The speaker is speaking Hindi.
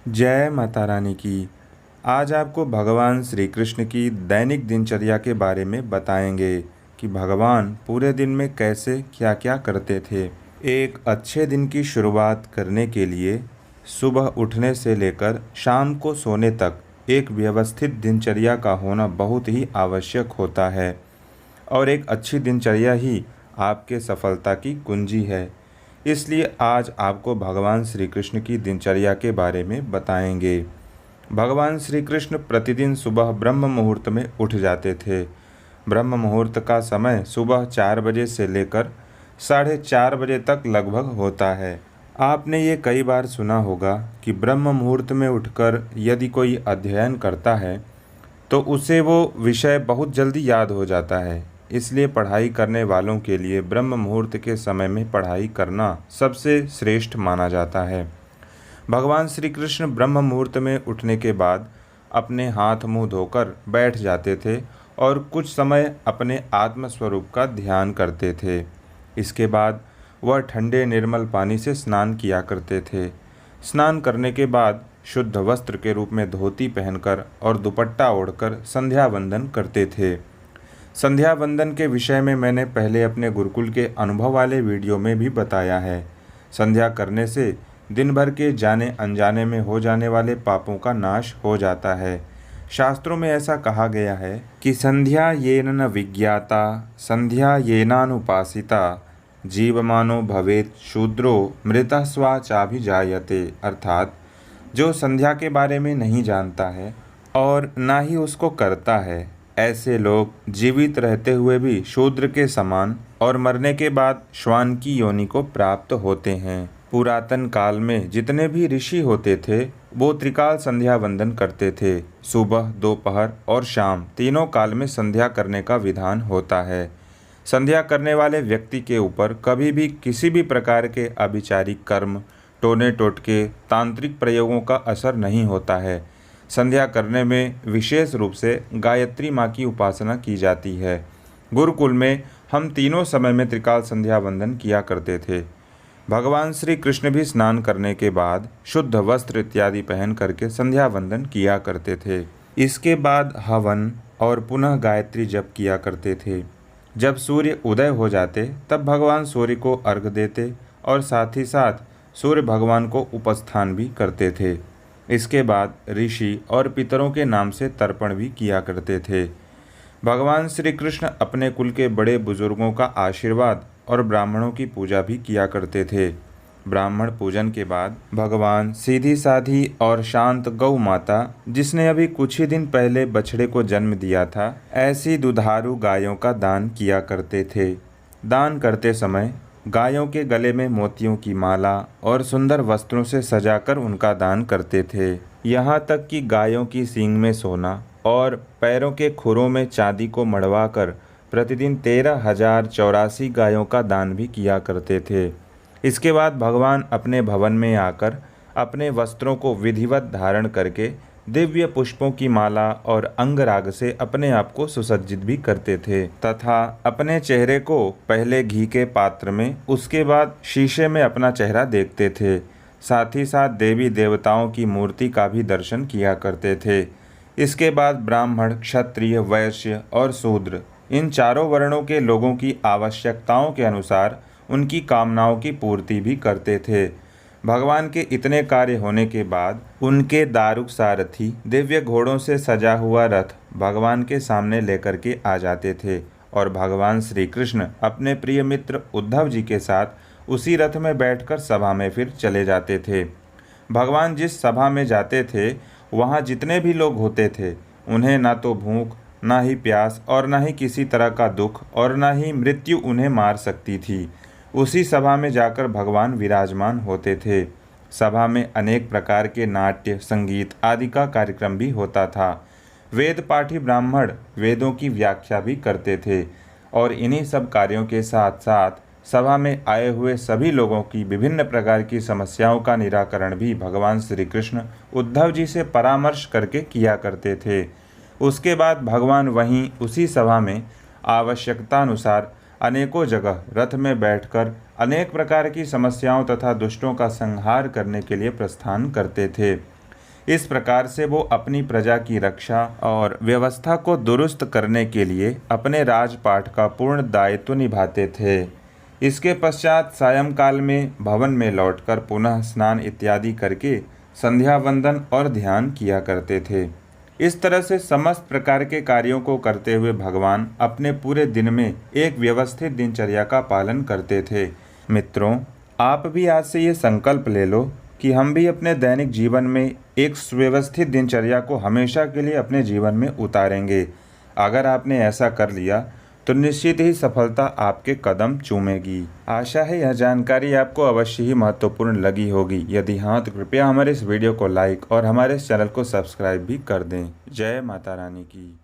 जय माता रानी की। आज आपको भगवान श्री कृष्ण की दैनिक दिनचर्या के बारे में बताएंगे कि भगवान पूरे दिन में कैसे क्या क्या करते थे। एक अच्छे दिन की शुरुआत करने के लिए सुबह उठने से लेकर शाम को सोने तक एक व्यवस्थित दिनचर्या का होना बहुत ही आवश्यक होता है और एक अच्छी दिनचर्या ही आपके सफलता की कुंजी है। इसलिए आज आपको भगवान श्री कृष्ण की दिनचर्या के बारे में बताएंगे। भगवान श्री कृष्ण प्रतिदिन सुबह ब्रह्म मुहूर्त में उठ जाते थे। ब्रह्म मुहूर्त का समय सुबह 4 बजे से लेकर 4:30 बजे तक लगभग होता है। आपने ये कई बार सुना होगा कि ब्रह्म मुहूर्त में उठकर यदि कोई अध्ययन करता है तो उसे वो विषय बहुत जल्दी याद हो जाता है। इसलिए पढ़ाई करने वालों के लिए ब्रह्म मुहूर्त के समय में पढ़ाई करना सबसे श्रेष्ठ माना जाता है। भगवान श्री कृष्ण ब्रह्म मुहूर्त में उठने के बाद अपने हाथ मुंह धोकर बैठ जाते थे और कुछ समय अपने आत्मस्वरूप का ध्यान करते थे। इसके बाद वह ठंडे निर्मल पानी से स्नान किया करते थे। स्नान करने के बाद शुद्ध वस्त्र के रूप में धोती पहनकर और दुपट्टा ओढ़कर संध्या वंदन करते थे। संध्या वंदन के विषय में मैंने पहले अपने गुरुकुल के अनुभव वाले वीडियो में भी बताया है। संध्या करने से दिन भर के जाने अनजाने में हो जाने वाले पापों का नाश हो जाता है। शास्त्रों में ऐसा कहा गया है कि संध्या येन न विज्ञाता संध्या येनानुपासिता जीवमानो भवेत् शूद्रो मृतः स्वा चाभिजायते। अर्थात जो संध्या के बारे में नहीं जानता है और ना ही उसको करता है, ऐसे लोग जीवित रहते हुए भी शूद्र के समान और मरने के बाद श्वान की योनि को प्राप्त होते हैं। पुरातन काल में जितने भी ऋषि होते थे वो त्रिकाल संध्या वंदन करते थे। सुबह, दोपहर और शाम तीनों काल में संध्या करने का विधान होता है। संध्या करने वाले व्यक्ति के ऊपर कभी भी किसी भी प्रकार के अभिचारिक कर्म, टोने टोटके, तांत्रिक प्रयोगों का असर नहीं होता है। संध्या करने में विशेष रूप से गायत्री माँ की उपासना की जाती है। गुरुकुल में हम तीनों समय में त्रिकाल संध्या वंदन किया करते थे। भगवान श्री कृष्ण भी स्नान करने के बाद शुद्ध वस्त्र इत्यादि पहन करके संध्या वंदन किया करते थे। इसके बाद हवन और पुनः गायत्री जप किया करते थे। जब सूर्य उदय हो जाते तब भगवान सूर्य को अर्घ्य देते और साथ ही साथ सूर्य भगवान को उपस्थान भी करते थे। इसके बाद ऋषि और पितरों के नाम से तर्पण भी किया करते थे। भगवान श्री कृष्ण अपने कुल के बड़े बुजुर्गों का आशीर्वाद और ब्राह्मणों की पूजा भी किया करते थे। ब्राह्मण पूजन के बाद भगवान सीधी साधी और शांत गौ माता, जिसने अभी कुछ ही दिन पहले बछड़े को जन्म दिया था, ऐसी दुधारू गायों का दान किया करते थे। दान करते समय गायों के गले में मोतियों की माला और सुंदर वस्त्रों से सजाकर उनका दान करते थे। यहाँ तक कि गायों की सींग में सोना और पैरों के खुरों में चांदी को मढ़वाकर प्रतिदिन 13,084 गायों का दान भी किया करते थे। इसके बाद भगवान अपने भवन में आकर अपने वस्त्रों को विधिवत धारण करके दिव्य पुष्पों की माला और अंगराग से अपने आप को सुसज्जित भी करते थे तथा अपने चेहरे को पहले घी के पात्र में, उसके बाद शीशे में अपना चेहरा देखते थे। साथ ही साथ देवी देवताओं की मूर्ति का भी दर्शन किया करते थे। इसके बाद ब्राह्मण, क्षत्रिय, वैश्य और शूद्र, इन चारों वर्णों के लोगों की आवश्यकताओं के अनुसार उनकी कामनाओं की पूर्ति भी करते थे। भगवान के इतने कार्य होने के बाद उनके दारुक सारथी दिव्य घोड़ों से सजा हुआ रथ भगवान के सामने लेकर के आ जाते थे और भगवान श्री कृष्ण अपने प्रिय मित्र उद्धव जी के साथ उसी रथ में बैठकर सभा में फिर चले जाते थे। भगवान जिस सभा में जाते थे वहाँ जितने भी लोग होते थे उन्हें ना तो भूख, ना ही प्यास और ना ही किसी तरह का दुख और ना ही मृत्यु उन्हें मार सकती थी। उसी सभा में जाकर भगवान विराजमान होते थे। सभा में अनेक प्रकार के नाट्य, संगीत आदि का कार्यक्रम भी होता था। वेद पाठी ब्राह्मण वेदों की व्याख्या भी करते थे और इन्हीं सब कार्यों के साथ साथ सभा में आए हुए सभी लोगों की विभिन्न प्रकार की समस्याओं का निराकरण भी भगवान श्री कृष्ण उद्धव जी से परामर्श करके किया करते थे। उसके बाद भगवान वहीं उसी सभा में आवश्यकतानुसार अनेकों जगह रथ में बैठकर अनेक प्रकार की समस्याओं तथा दुष्टों का संहार करने के लिए प्रस्थान करते थे। इस प्रकार से वो अपनी प्रजा की रक्षा और व्यवस्था को दुरुस्त करने के लिए अपने राजपाट का पूर्ण दायित्व निभाते थे। इसके पश्चात सायंकाल में भवन में लौटकर पुनः स्नान इत्यादि करके संध्या वंदन और ध्यान किया करते थे। इस तरह से समस्त प्रकार के कार्यों को करते हुए भगवान अपने पूरे दिन में एक व्यवस्थित दिनचर्या का पालन करते थे। मित्रों, आप भी आज से ये संकल्प ले लो कि हम भी अपने दैनिक जीवन में एक सुव्यवस्थित दिनचर्या को हमेशा के लिए अपने जीवन में उतारेंगे। अगर आपने ऐसा कर लिया तो निश्चित ही सफलता आपके कदम चूमेगी। आशा है यह जानकारी आपको अवश्य ही महत्वपूर्ण लगी होगी। यदि हाँ तो कृपया हमारे इस वीडियो को लाइक और हमारे इस चैनल को सब्सक्राइब भी कर दें। जय माता रानी की।